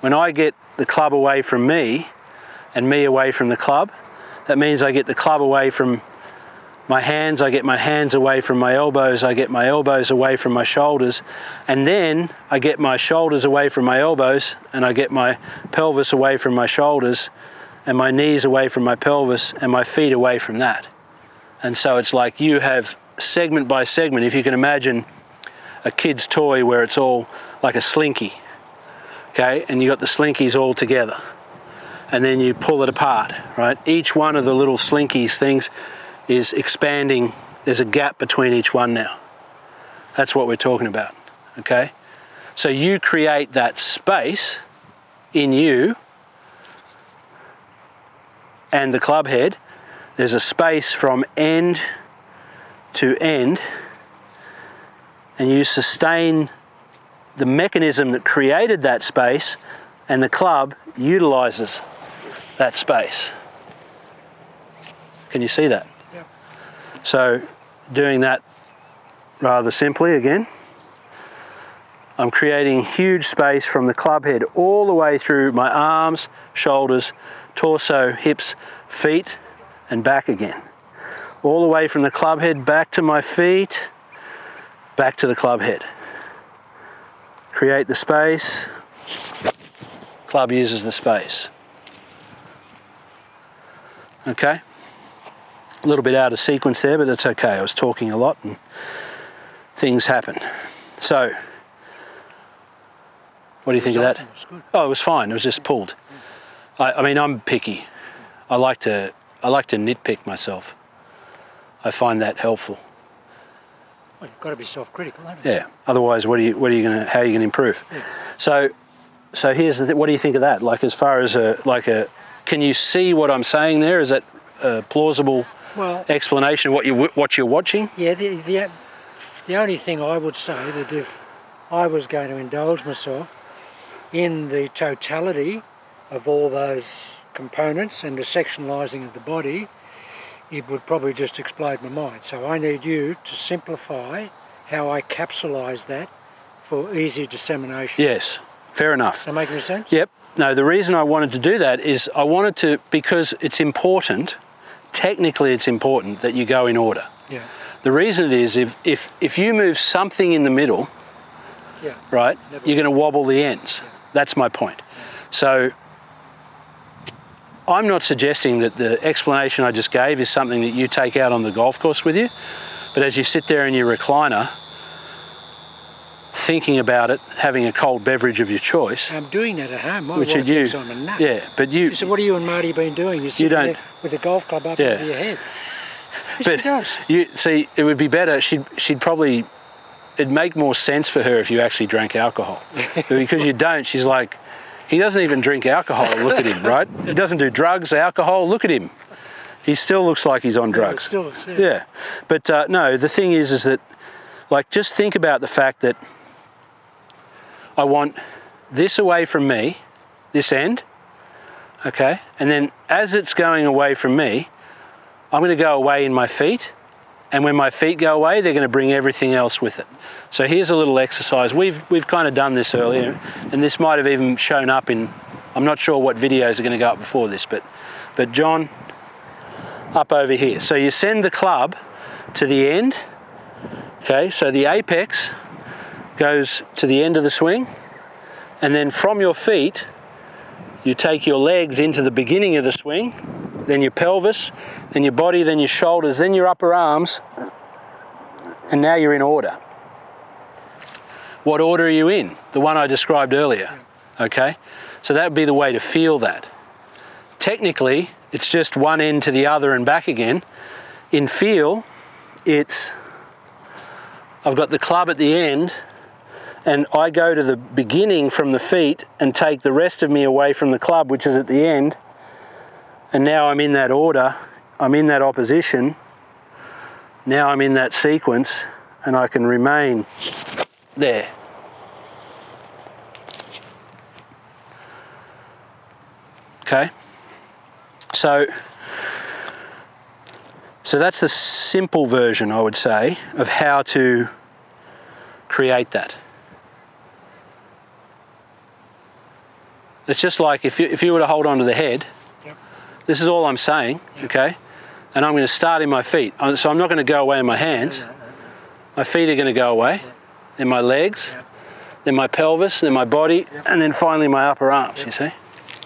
When I get the club away from me and me away from the club, that means I get the club away from my hands, I get my hands away from my elbows, I get my elbows away from my shoulders, and then I get my shoulders away from my elbows, and I get my pelvis away from my shoulders, and my knees away from my pelvis, and my feet away from that. And so it's like you have segment by segment. If you can imagine a kid's toy where it's all like a slinky, okay, and you got the slinkies all together, and then you pull it apart, right? Each one of the little slinkies things is expanding. There's a gap between each one now. That's what we're talking about, okay? So you create that space in you and the club head. There's a space from end to end, and you sustain the mechanism that created that space, and the club utilizes that space. Can you see that? So doing that rather simply again, I'm creating huge space from the club head all the way through my arms, shoulders, torso, hips, feet, and back again. All the way from the club head back to my feet, back to the club head. Create the space, club uses the space. Okay? A little bit out of sequence there, but it's okay. I was talking a lot and things happen. So, what do you think of that? Oh, it was fine. It was just pulled. I mean, I'm picky. I like to nitpick myself. I find that helpful. Well, you've got to be self-critical, haven't you? Yeah. Otherwise, how are you going to improve? Yeah. So here's the what do you think of that? Like, as far as can you see what I'm saying there? Is that a plausible explanation of what you're watching? Yeah. The only thing I would say that if I was going to indulge myself in the totality of all those components and the sectionalising of the body, it would probably just explode my mind. So I need you to simplify how I capsulise that for easy dissemination. Yes, fair enough. Does that make any sense? Yep. No, the reason I wanted to do that is I wanted to, because it's important, technically it's important that you go in order. Yeah. The reason it is if you move something in the middle, right, you're going to wobble the ends. Yeah. That's my point. Yeah. So I'm not suggesting that the explanation I just gave is something that you take out on the golf course with you, but as you sit there in your recliner, thinking about it, having a cold beverage of your choice. I'm doing that at home. My wife thinks I'm a nut. Yeah, but you... She said, what have you and Marty been doing? You're sitting there with a golf club up over your head. But she does. You see, it would be better. She'd probably... It'd make more sense for her if you actually drank alcohol. But because you don't, she's like, he doesn't even drink alcohol. Look at him, right? He doesn't do drugs, alcohol. Look at him. He still looks like he's on drugs. Still, yeah. But no, the thing is that, like, just think about the fact that I want this away from me, this end, okay? And then as it's going away from me, I'm going to go away in my feet. And when my feet go away, they're going to bring everything else with it. So here's a little exercise. We've kind of done this earlier, and this might have even shown up in, I'm not sure what videos are going to go up before this, but John, up over here. So you send the club to the end, okay? So the apex goes to the end of the swing, and then from your feet, you take your legs into the beginning of the swing, then your pelvis, then your body, then your shoulders, then your upper arms, and now you're in order. What order are you in? The one I described earlier, okay? So that would be the way to feel that. Technically, it's just one end to the other and back again. In feel, I've got the club at the end, and I go to the beginning from the feet and take the rest of me away from the club, which is at the end. And now I'm in that order, I'm in that opposition, now I'm in that sequence, and I can remain there. Okay? So that's the simple version, I would say, of how to create that. It's just like if you were to hold on to the head, Yep. this is all I'm saying, okay? And I'm going to start in my feet. So I'm not going to go away in my hands. No. My feet are going to go away, then my legs, then my pelvis, then my body, and then finally my upper arms, you see?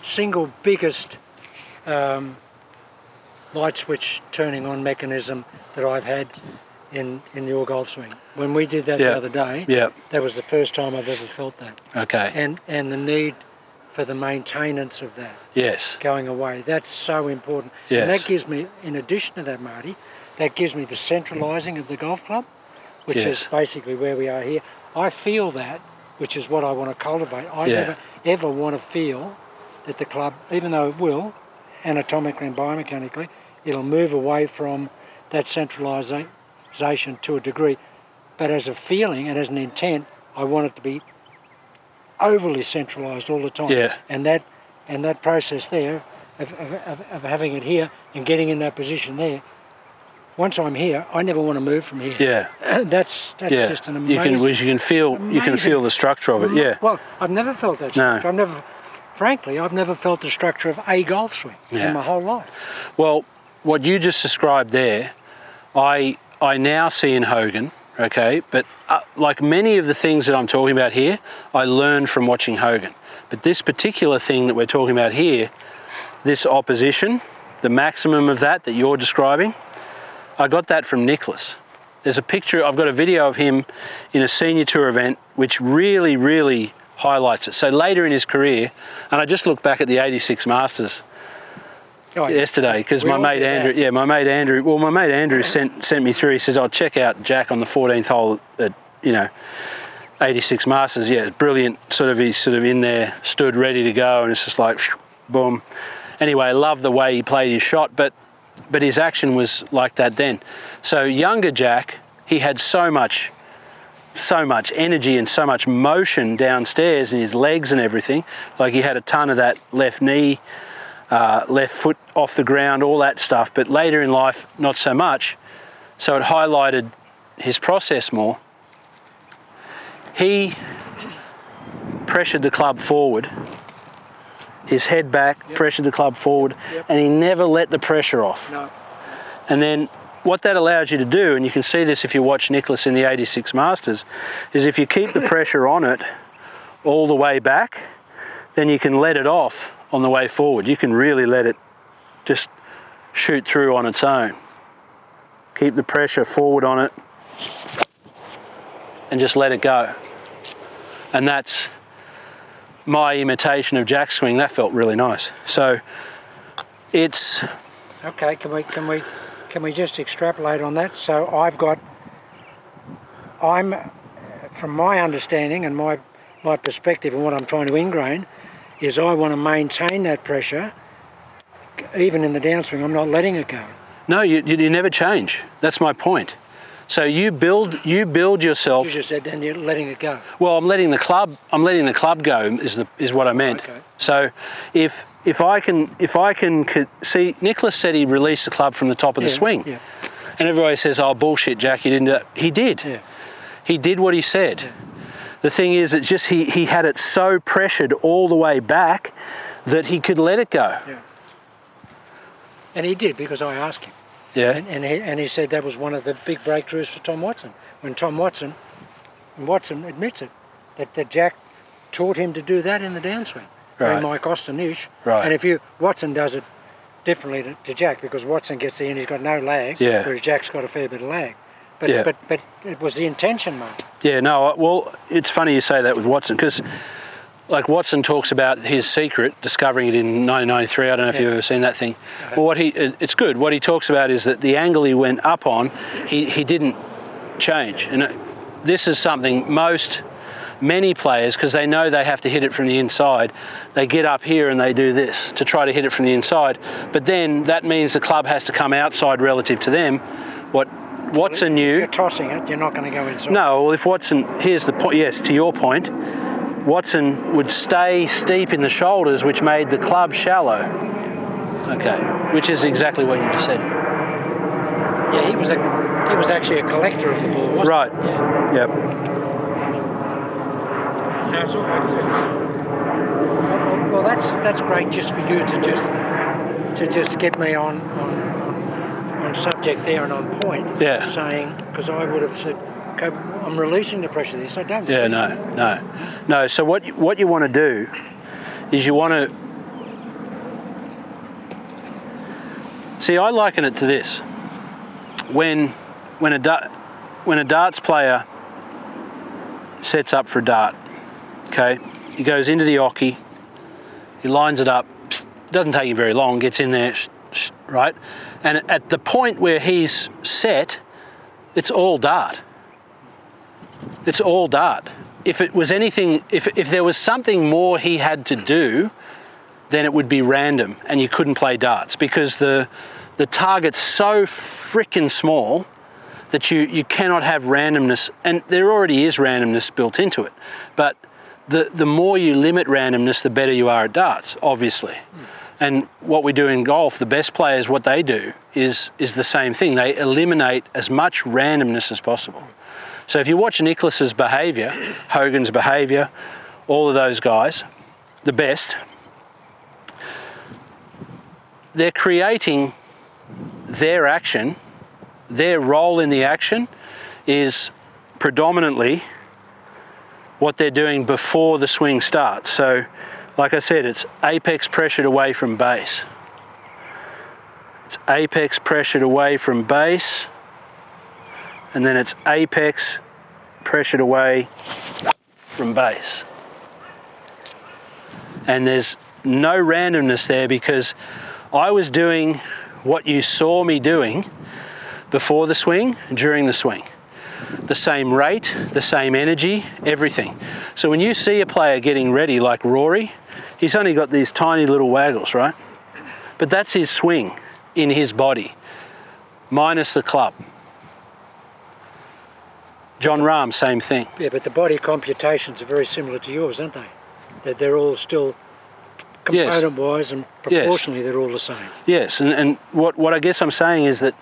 Single biggest light switch turning on mechanism that I've had in your golf swing. When we did that the other day, that was the first time I've ever felt that. Okay. And the need for the maintenance of that Yes. going away, that's so important. Yes. And that gives me, in addition to that, Marty, that gives me the centralising of the golf club, which is basically where we are here. I feel that, which is what I want to cultivate. I never ever want to feel that the club, even though it will, anatomically and biomechanically, it'll move away from that centralisation to a degree. But as a feeling and as an intent, I want it to be overly centralised all the time. Yeah. And that process there of having it here and getting in that position there, once I'm here, I never want to move from here. Yeah. That's just an amazing. You can feel the structure of it. Yeah. Well, I've never felt that structure. Frankly, I've never felt the structure of a golf swing in my whole life. Well, what you just described there, I now see in Hogan. Okay, but like many of the things that I'm talking about here, I learned from watching Hogan. But this particular thing that we're talking about here, this opposition, the maximum of that you're describing, I got that from Nicklaus. There's a picture, I've got a video of him in a senior tour event, which really, really highlights it. So later in his career, and I just looked back at the 86 Masters yesterday, because my mate Andrew sent me through. He says, "I'll check out Jack on the 14th hole at 86 Masters." Yeah, it's brilliant. He's sort of in there, stood ready to go, and it's just like boom. Anyway, I love the way he played his shot, but his action was like that then. So younger Jack, he had so much energy and so much motion downstairs in his legs and everything. Like he had a ton of that left knee, left foot off the ground, all that stuff. But later in life, not so much. So it highlighted his process more. He pressured the club forward, his head back, pressured the club forward, and he never let the pressure off. No. And then what that allows you to do, and you can see this if you watch Nicklaus in the 86 Masters, is if you keep the pressure on it all the way back, then you can let it off on the way forward. You can really let it just shoot through on its own. Keep the pressure forward on it and just let it go. And that's my imitation of Jack's swing. That felt really nice. So it's... Okay, can we just extrapolate on that? So from my understanding and my perspective and what I'm trying to ingrain is I want to maintain that pressure even in the downswing. I'm not letting it go. No, you never change. That's my point. So you build yourself. You just said then you're letting it go. Well, I'm letting the club go is what I meant. Okay. So if I can see, Nicklaus said he released the club from the top of the swing. Yeah. And everybody says, "Oh, bullshit, Jack, you didn't do that." He did. Yeah. He did what he said. Yeah. The thing is, it's just he had it so pressured all the way back that he could let it go. Yeah. And he did, because I asked him. Yeah. And he said that was one of the big breakthroughs for Tom Watson. When Watson admits it, that Jack taught him to do that in the downswing. Right. Very Mike Austin-ish. Right. And Watson does it differently to Jack, because Watson gets there and he's got no lag, whereas Jack's got a fair bit of lag. But it was the intention, mate. Yeah, no, well, it's funny you say that with Watson, because like Watson talks about his secret, discovering it in 1993. I don't know if you've ever seen that thing. Okay. Well, it's good. What he talks about is that the angle he went up on, he didn't change. And this is something many players, because they know they have to hit it from the inside, they get up here and they do this to try to hit it from the inside. But then that means the club has to come outside relative to them. What Watson knew... If you're tossing it, you're not going to go inside. No, well, if Watson... Here's the point. Yes, to your point, Watson would stay steep in the shoulders, which made the club shallow. Okay, which is exactly what you just said. Yeah, he was actually a collector of the ball, wasn't he? Right. Yeah. Yep. No, it's all right. Well, that's great just for you to just get me on subject there and on point. Yeah. Saying, because I would have said, okay, I'm releasing the pressure there, so don't Yeah, release it. no. So what you want to do is you want to see. I liken it to this: when a darts player sets up for a dart, okay, he goes into the oche, he lines it up. Doesn't take him very long. Gets in there, right, and at the point where he's set, it's all dart. It's all dart. If it was anything, if there was something more he had to do, then it would be random and you couldn't play darts, because the target's so frickin' small that you cannot have randomness, and there already is randomness built into it. But the more you limit randomness, the better you are at darts, obviously. And what we do in golf, the best players, what they do is the same thing. They eliminate as much randomness as possible. So if you watch Nicklaus's behaviour, Hogan's behaviour, all of those guys, the best, they're creating their action, their role in the action is predominantly what they're doing before the swing starts. So, like I said, it's apex pressured away from base. It's apex pressured away from base, and then it's apex pressured away from base. And there's no randomness there, because I was doing what you saw me doing before the swing, during the swing. The same rate, the same energy, everything. So when you see a player getting ready like Rory, he's only got these tiny little waggles, right? But that's his swing in his body, minus the club. John Rahm, same thing. Yeah, but the body computations are very similar to yours, aren't they? That they're all still component-wise and proportionally they're all the same. Yes, and what I guess I'm saying is that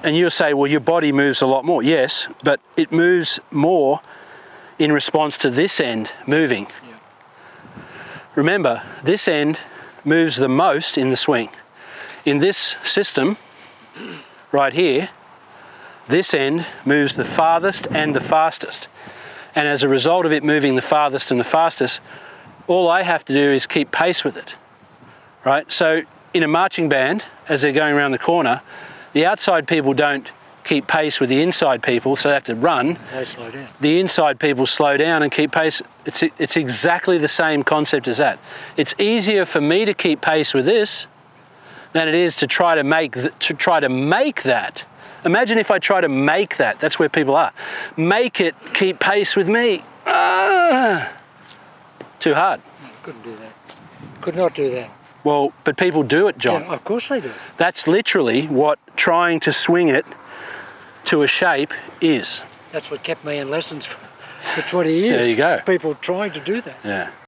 and you'll say, well, your body moves a lot more. Yes, but it moves more in response to this end moving. Yeah. Remember, this end moves the most in the swing. In this system, right here, this end moves the farthest and the fastest. And as a result of it moving the farthest and the fastest, all I have to do is keep pace with it, right? So in a marching band, as they're going around the corner, the outside people don't keep pace with the inside people, so they have to run. They slow down. The inside people slow down and keep pace. It's exactly the same concept as that. It's easier for me to keep pace with this than it is to try to make that. Imagine if I try to make that. That's where people are. Make it keep pace with me. Too hard. No, couldn't do that. Could not do that. Well, but people do it, John. Yeah, of course they do. That's literally what trying to swing it to a shape is. That's what kept me in lessons for 20 years. There you go. People trying to do that. Yeah.